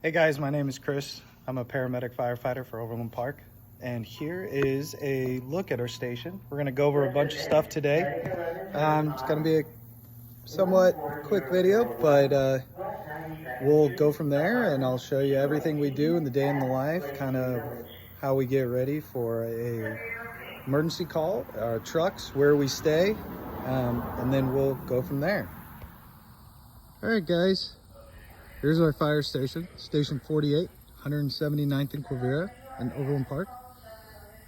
Hey guys, my name is Chris. I'm a paramedic firefighter for Overland Park. And here is a look at our station. We're gonna go over a bunch of stuff today. It's gonna be a somewhat quick video, but we'll go from there and I'll show you everything we do in the day in the life, kind of how we get ready for a emergency call, our trucks, where we stay, and then we'll go from there. All right, guys. Here's our fire station, Station 48, 179th and Quivira in Overland Park.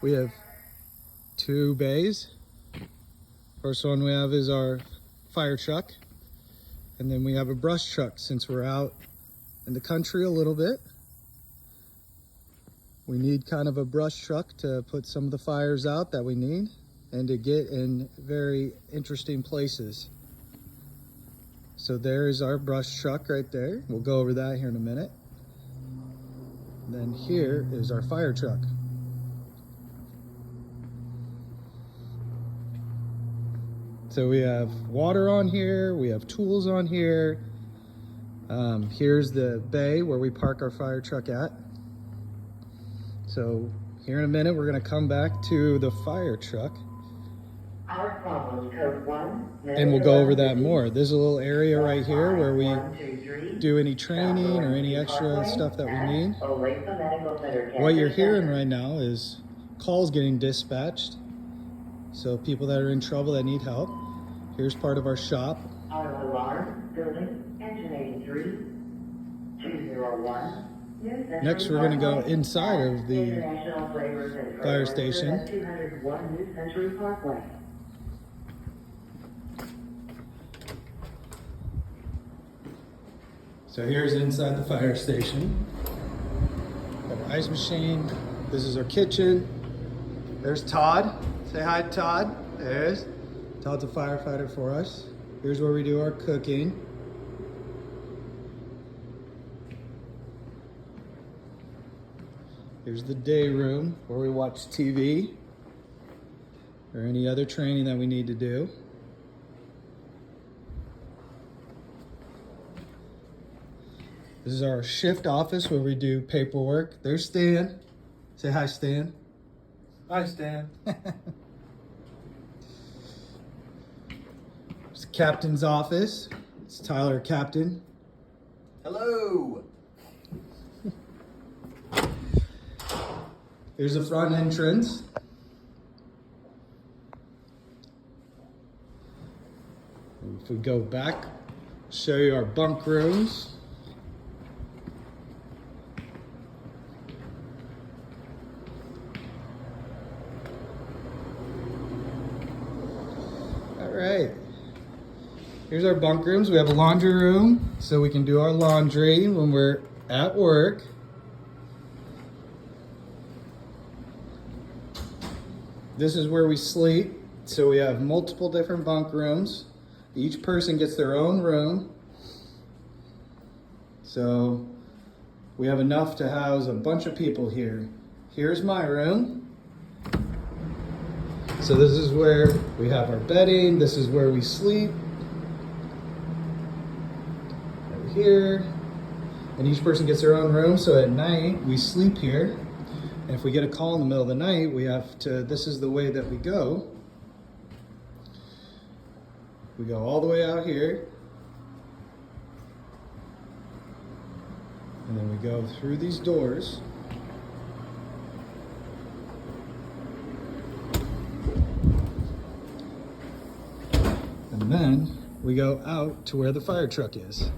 We have two bays. First one we have is our fire truck. And then we have a brush truck since we're out in the country a little bit. We need kind of a brush truck to put some of the fires out that we need and to get in very interesting places. So there's our brush truck right there. We'll go over that here in a minute. And then here is our fire truck. So we have water on here, we have tools on here. Here's the bay where we park our fire truck at. So here in a minute, we're gonna come back to the fire truck. And we'll go over that more. There's a little area right here where we do any training or any extra stuff that we need. What you're hearing right now is calls getting dispatched. So people that are in trouble that need help. Here's part of our shop. Auto alarm, building, engine 83, 201. Next, we're going to go inside of the fire station. 201 New Century Parkway. So here's inside the fire station. We have an ice machine. This is our kitchen. There's Todd. Say hi, Todd. There's Todd's a firefighter for us. Here's where we do our cooking. Here's the day room where we watch TV or any other training that we need to do. This is our shift office where we do paperwork. There's Stan. Say hi, Stan. Hi, Stan. It's the captain's office. It's Tyler, captain. Hello. Here's the front entrance. If we go back, show you our bunk rooms. All right. Here's our bunk rooms. We have a laundry room so we can do our laundry when we're at work. This is where we sleep. So we have multiple different bunk rooms. Each person gets their own room. So we have enough to house a bunch of people here. Here's my room. So this is where we have our bedding. This is where we sleep. Over here. And each person gets their own room. So at night we sleep here. And if we get a call in the middle of the night, we have to, this is the way that we go. We go all the way out here. And then we go through these doors. And then we go out to where the fire truck is.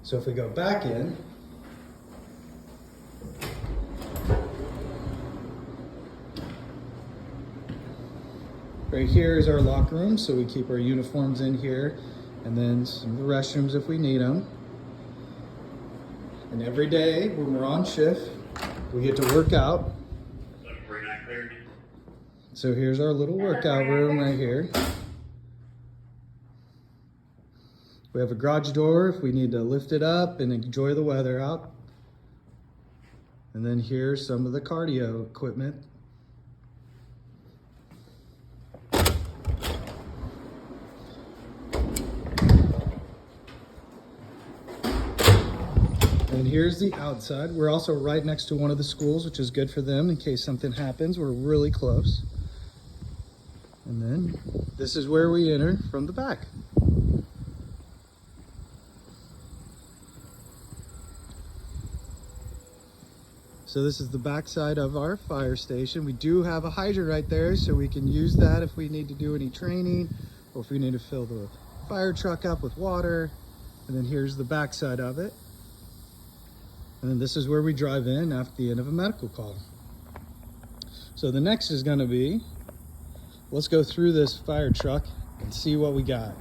So if we go back in, right here is our locker room, so we keep our uniforms in here, and then some of the restrooms if we need them. And every day when we're on shift, we get to work out. So here's our little workout room right here. We have a garage door if we need to lift it up and enjoy the weather out. And then here's some of the cardio equipment. And here's the outside. We're also right next to one of the schools, which is good for them in case something happens. We're really close. And then this is where we enter from the back. So this is the back side of our fire station. We do have a hydrant right there, so we can use that if we need to do any training or if we need to fill the fire truck up with water. And then here's the back side of it. And then this is where we drive in after the end of a medical call. So the next is gonna be, let's go through this fire truck and see what we got.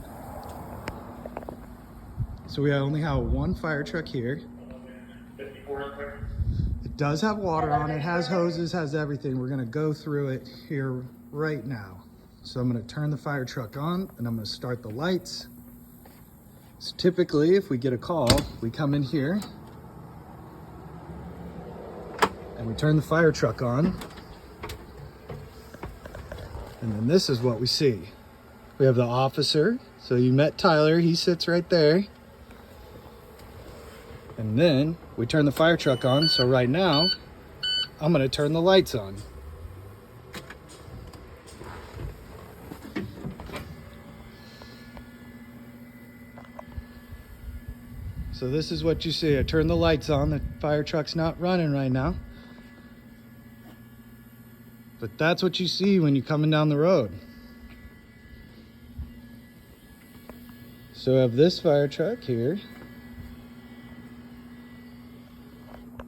So we only have one fire truck here. It does have water on it, has hoses, has everything. We're gonna go through it here right now. So I'm gonna turn the fire truck on and I'm gonna start the lights. So typically, if we get a call, we come in here and we turn the fire truck on. And then this is what we see. We have the officer. So you met Tyler, he sits right there. And then we turn the fire truck on. So right now, I'm gonna turn the lights on. So this is what you see. I turn the lights on. The fire truck's not running right now. But that's what you see when you're coming down the road. So I have this fire truck here.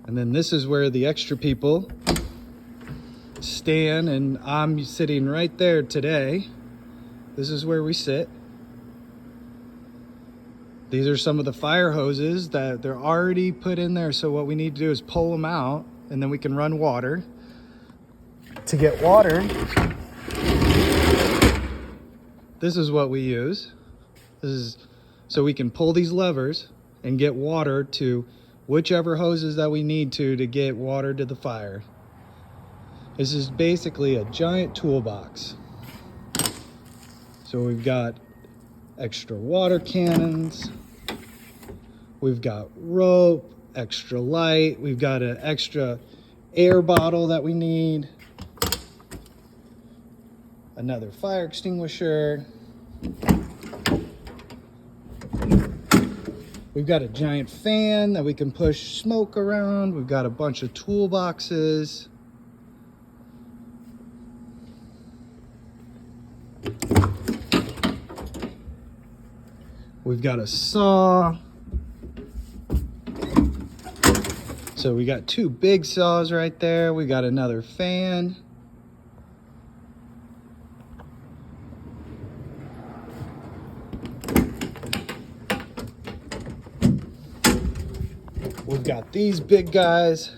And then this is where the extra people stand, and I'm sitting right there today. This is where we sit. These are some of the fire hoses that they're already put in there. So what we need to do is pull them out and then we can run water. To get water, this is what we use. This is so we can pull these levers and get water to whichever hoses that we need to get water to the fire. This is basically a giant toolbox. So we've got extra water cannons, we've got rope, extra light, we've got an extra air bottle that we need, another fire extinguisher, we've got a giant fan that we can push smoke around, we've got a bunch of toolboxes. We've got a saw. So we got two big saws right there. We got another fan. We've got these big guys.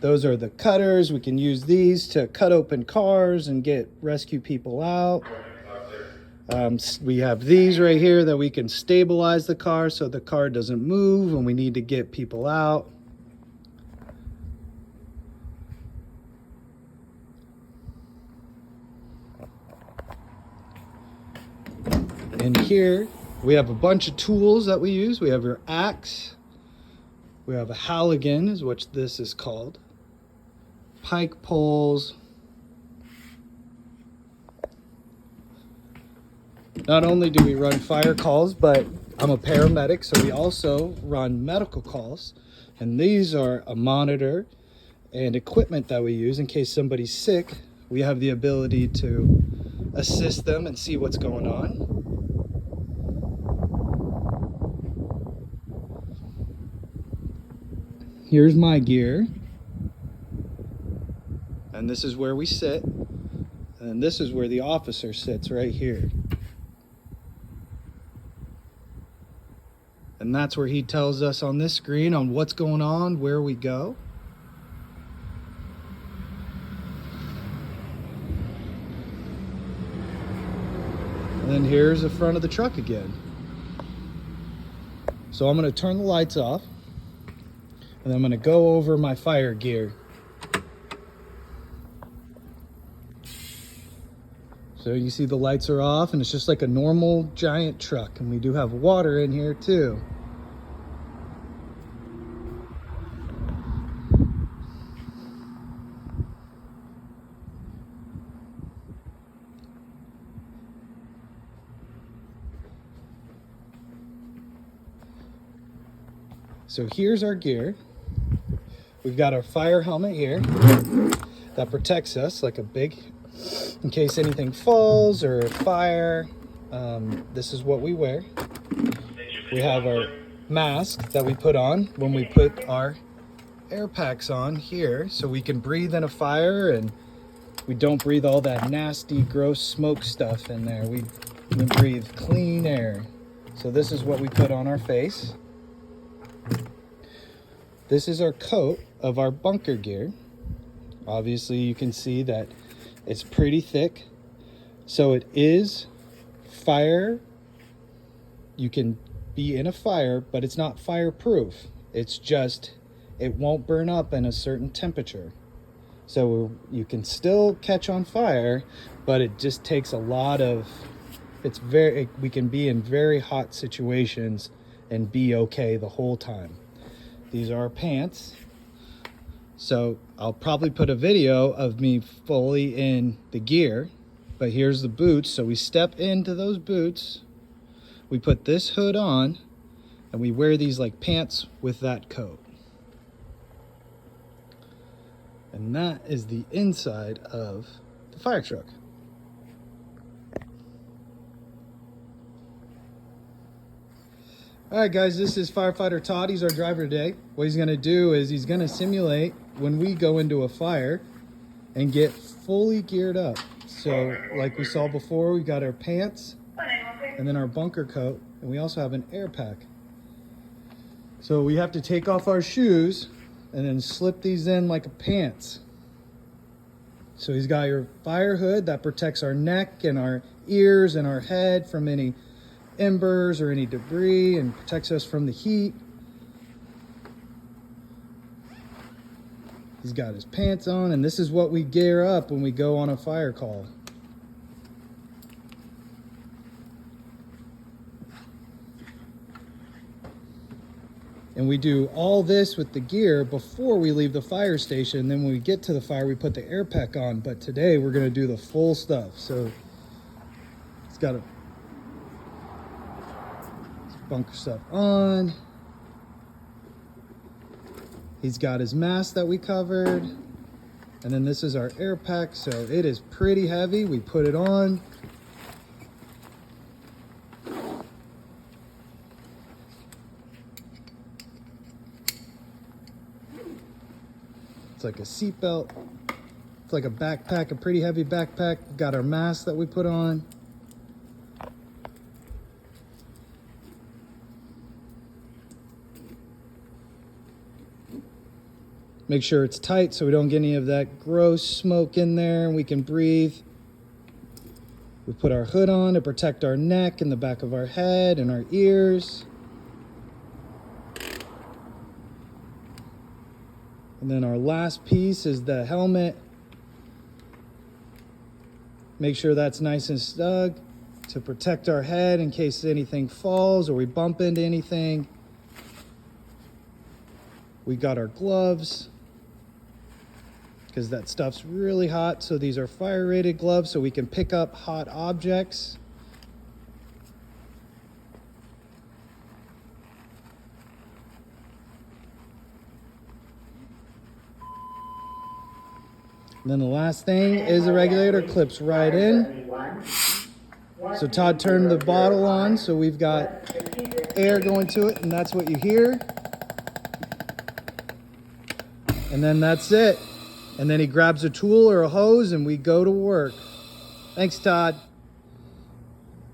Those are the cutters. We can use these to cut open cars and rescue people out. We have these right here that we can stabilize the car so the car doesn't move when we need to get people out. And here we have a bunch of tools that we use. We have our axe. We have a halligan, is what this is called. Pike poles. Not only do we run fire calls, but I'm a paramedic, so we also run medical calls. And these are a monitor and equipment that we use in case somebody's sick. We have the ability to assist them and see what's going on. Here's my gear. And this is where we sit. And this is where the officer sits right here. And that's where he tells us on this screen on what's going on, where we go. And then here's the front of the truck again. So I'm going to turn the lights off. And I'm going to go over my fire gear. So you see the lights are off and it's just like a normal giant truck. And we do have water in here too. So here's our gear. We've got our fire helmet here that protects us like a big, in case anything falls or fire. This is what we wear. We have our mask that we put on when we put our air packs on here, so we can breathe in a fire and we don't breathe all that nasty, gross smoke stuff in there. We breathe clean air. So this is what we put on our face. This is our coat of our bunker gear. Obviously you can see that it's pretty thick. So it is fire. You can be in a fire, but it's not fireproof. It's just, it won't burn up in a certain temperature. So you can still catch on fire, but it just takes a lot of, we can be in very hot situations and be okay the whole time. These are our pants. So I'll probably put a video of me fully in the gear, but here's the boots. So we step into those boots, we put this hood on, and we wear these like pants with that coat. And that is the inside of the fire truck. All right, guys, this is Firefighter Todd. He's our driver today. What he's gonna do is he's gonna simulate when we go into a fire and get fully geared up. So like we saw before, we got our pants and then our bunker coat, and we also have an air pack. So we have to take off our shoes and then slip these in like a pants. So he's got your fire hood that protects our neck and our ears and our head from any embers or any debris and protects us from the heat. He's got his pants on, and this is what we gear up when we go on a fire call. And we do all this with the gear before we leave the fire station. Then when we get to the fire, we put the air pack on. But today we're gonna do the full stuff. So it's got a bunker stuff on. He's got his mask that we covered. And then this is our air pack. So it is pretty heavy. We put it on. It's like a seatbelt. It's like a backpack, a pretty heavy backpack. We've got our mask that we put on. Make sure it's tight so we don't get any of that gross smoke in there and we can breathe. We put our hood on to protect our neck and the back of our head and our ears. And then our last piece is the helmet. Make sure that's nice and snug to protect our head in case anything falls or we bump into anything. We got our gloves because that stuff's really hot. So these are fire rated gloves so we can pick up hot objects. And then the last thing is the regulator clips right in. So Todd turned the bottle on, so we've got air going to it, and that's what you hear. And then that's it. And then he grabs a tool or a hose and we go to work. Thanks, Todd.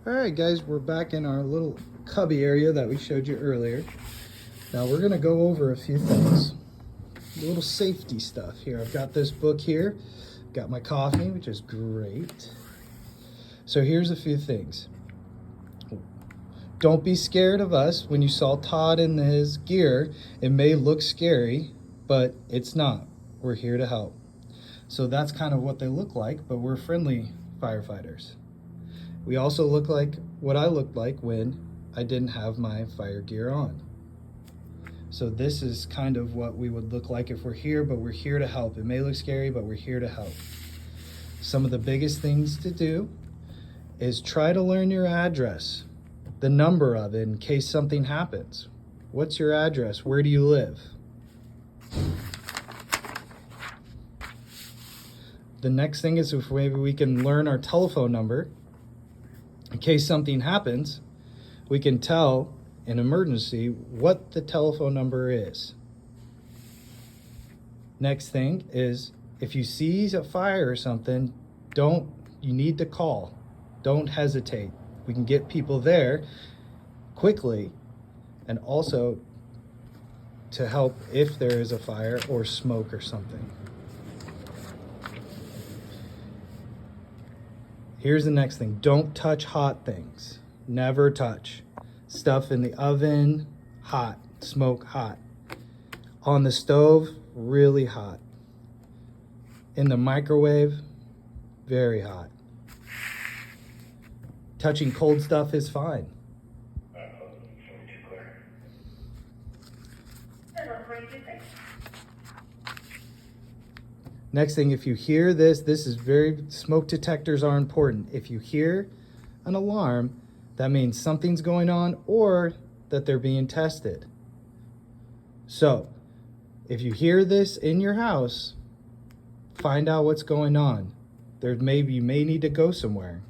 All right, guys, we're back in our little cubby area that we showed you earlier. Now we're gonna go over a few things. A little safety stuff here. I've got this book here. Got my coffee, which is great. So here's a few things. Don't be scared of us. When you saw Todd in his gear, it may look scary, but it's not. We're here to help. So that's kind of what they look like, but we're friendly firefighters. We also look like what I looked like when I didn't have my fire gear on. So this is kind of what we would look like if we're here, but we're here to help. It may look scary, but we're here to help. Some of the biggest things to do is try to learn your address, the number of it in case something happens. What's your address? Where do you live? The next thing is if maybe we can learn our telephone number. In case something happens, we can tell an emergency what the telephone number is. Next thing is if you see a fire or something, you need to call. Don't hesitate. We can get people there quickly, and also to help if there is a fire or smoke or something. Here's the next thing. Don't touch hot things. Never touch. Stuff in the oven, hot. Smoke, hot. On the stove, really hot. In the microwave, very hot. Touching cold stuff is fine. Next thing, if you hear this is smoke detectors are important. If you hear an alarm, that means something's going on or that they're being tested. So, if you hear this in your house, find out what's going on. You may need to go somewhere.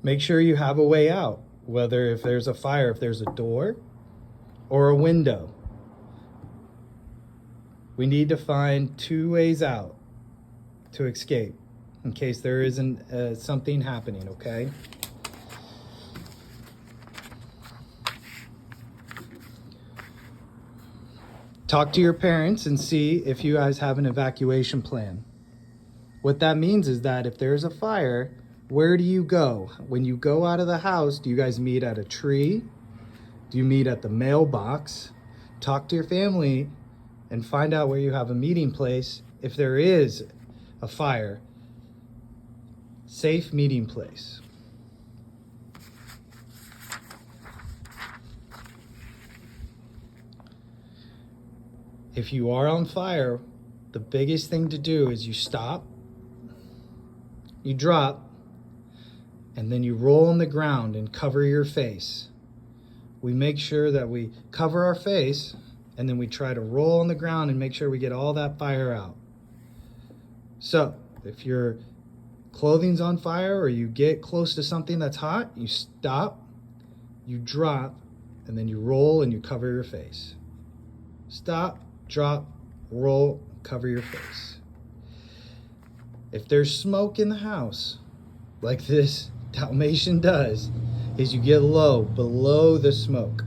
Make sure you have a way out, whether if there's a fire, if there's a door or a window. We need to find 2 ways out to escape in case there isn't something happening, okay? Talk to your parents and see if you guys have an evacuation plan. What that means is that if there's a fire, where do you go? When you go out of the house, do you guys meet at a tree? Do you meet at the mailbox? Talk to your family and find out where you have a meeting place. If there is a fire, safe meeting place. If you are on fire, the biggest thing to do is you stop, you drop, and then you roll on the ground and cover your face. We make sure that we cover our face, and then we try to roll on the ground and make sure we get all that fire out. So, if your clothing's on fire or you get close to something that's hot, you stop, you drop, and then you roll and you cover your face. Stop, drop, roll, cover your face. If there's smoke in the house, like this Dalmatian does, is you get low, below the smoke.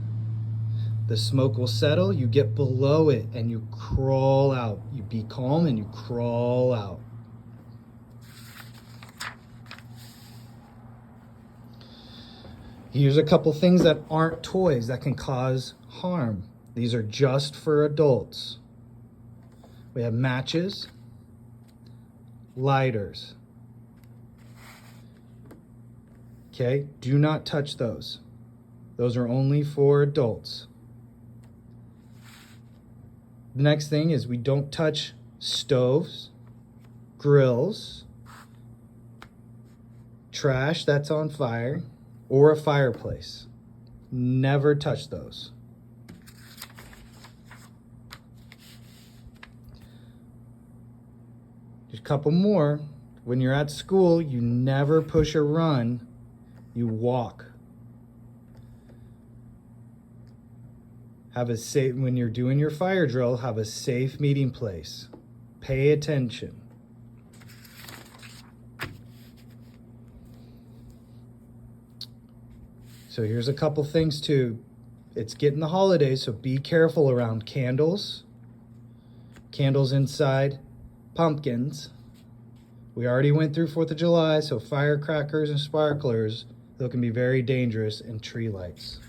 The smoke will settle, you get below it, and you crawl out. You be calm and you crawl out. Here's a couple things that aren't toys that can cause harm. These are just for adults. We have matches, lighters. Okay, do not touch those. Those are only for adults. The next thing is we don't touch stoves, grills, trash that's on fire, or a fireplace. Never touch those. Just a couple more. When you're at school, you never push or run, you walk. When you're doing your fire drill, have a safe meeting place. Pay attention. So here's a couple things too. It's getting the holidays, so be careful around candles. Candles inside, pumpkins. We already went through 4th of July, so firecrackers and sparklers, they can be very dangerous, and tree lights.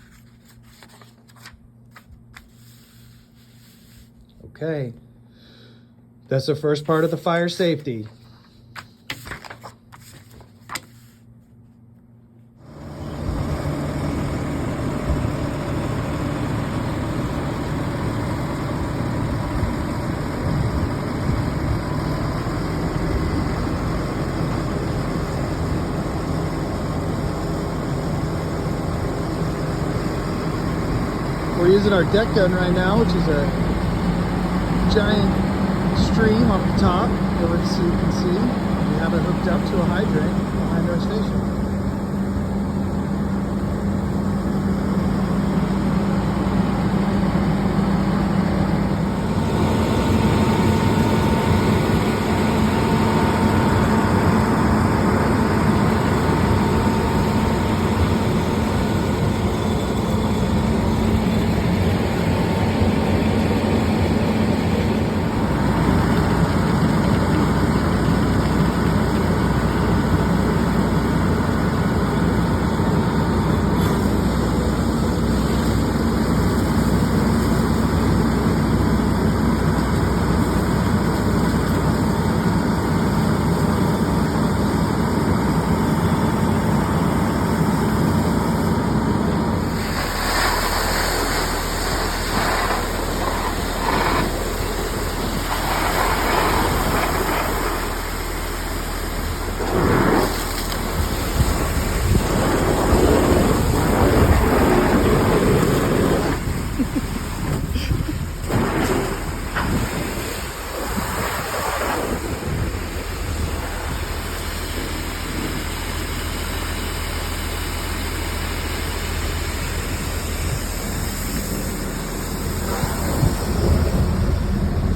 Okay, that's the first part of the fire safety. We're using our deck gun right now, which is a giant stream off the top, over so you can see. We have it hooked up to a hydrant behind our station.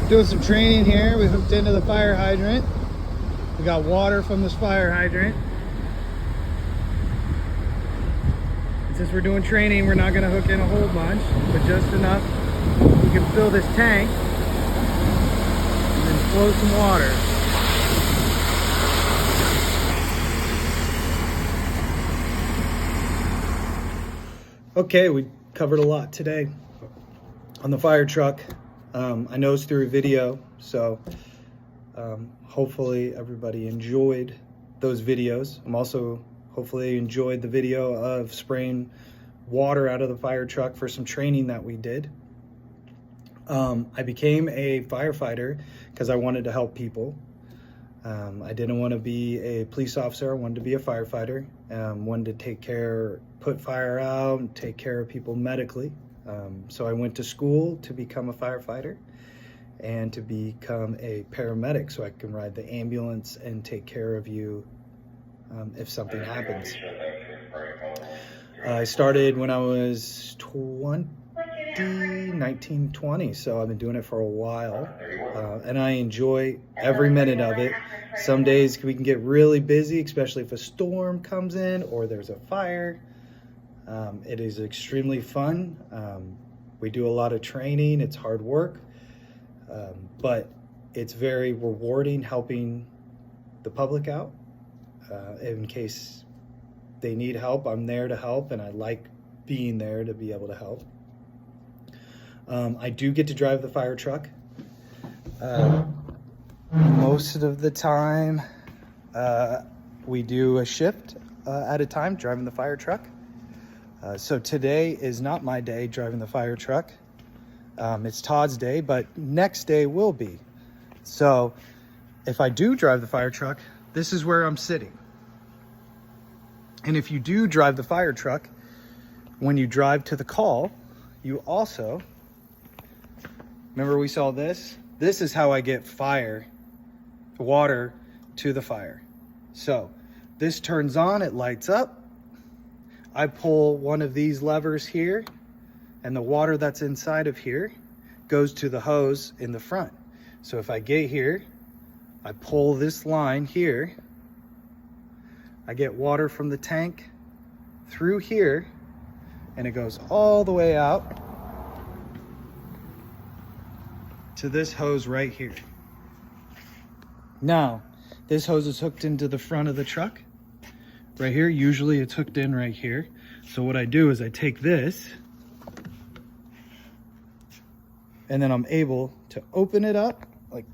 Doing some training here. We hooked into the fire hydrant. We got water from this fire hydrant. And since we're doing training, we're not going to hook in a whole bunch, but just enough we can fill this tank and then flow some water. Okay, we covered a lot today on the fire truck. I know it's through a video, so hopefully everybody enjoyed those videos. Hopefully enjoyed the video of spraying water out of the fire truck for some training that we did. I became a firefighter because I wanted to help people. I didn't want to be a police officer. I wanted to be a firefighter. Wanted to put fire out and take care of people medically. So I went to school to become a firefighter and to become a paramedic so I can ride the ambulance and take care of you if something happens. I started when I was 19, 20, so I've been doing it for a while, and I enjoy every minute of it. Some days we can get really busy, especially if a storm comes in or there's a fire. It is extremely fun. We do a lot of training. It's hard work, but it's very rewarding helping the public out. In case they need help, I'm there to help, and I like being there to be able to help. I do get to drive the fire truck. Most of the time, we do a shift at a time driving the fire truck. So today is not my day driving the fire truck. It's Todd's day, but next day will be. So if I do drive the fire truck, this is where I'm sitting. And if you do drive the fire truck, when you drive to the call, you also, remember we saw this? This is how I get water to the fire. So this turns on, it lights up. I pull one of these levers here, and the water that's inside of here goes to the hose in the front. So if I get here, I pull this line here, I get water from the tank through here, and it goes all the way out to this hose right here. Now, this hose is hooked into the front of the truck. Right here, usually it's hooked in right here. So what I do is I take this, and then I'm able to open it up like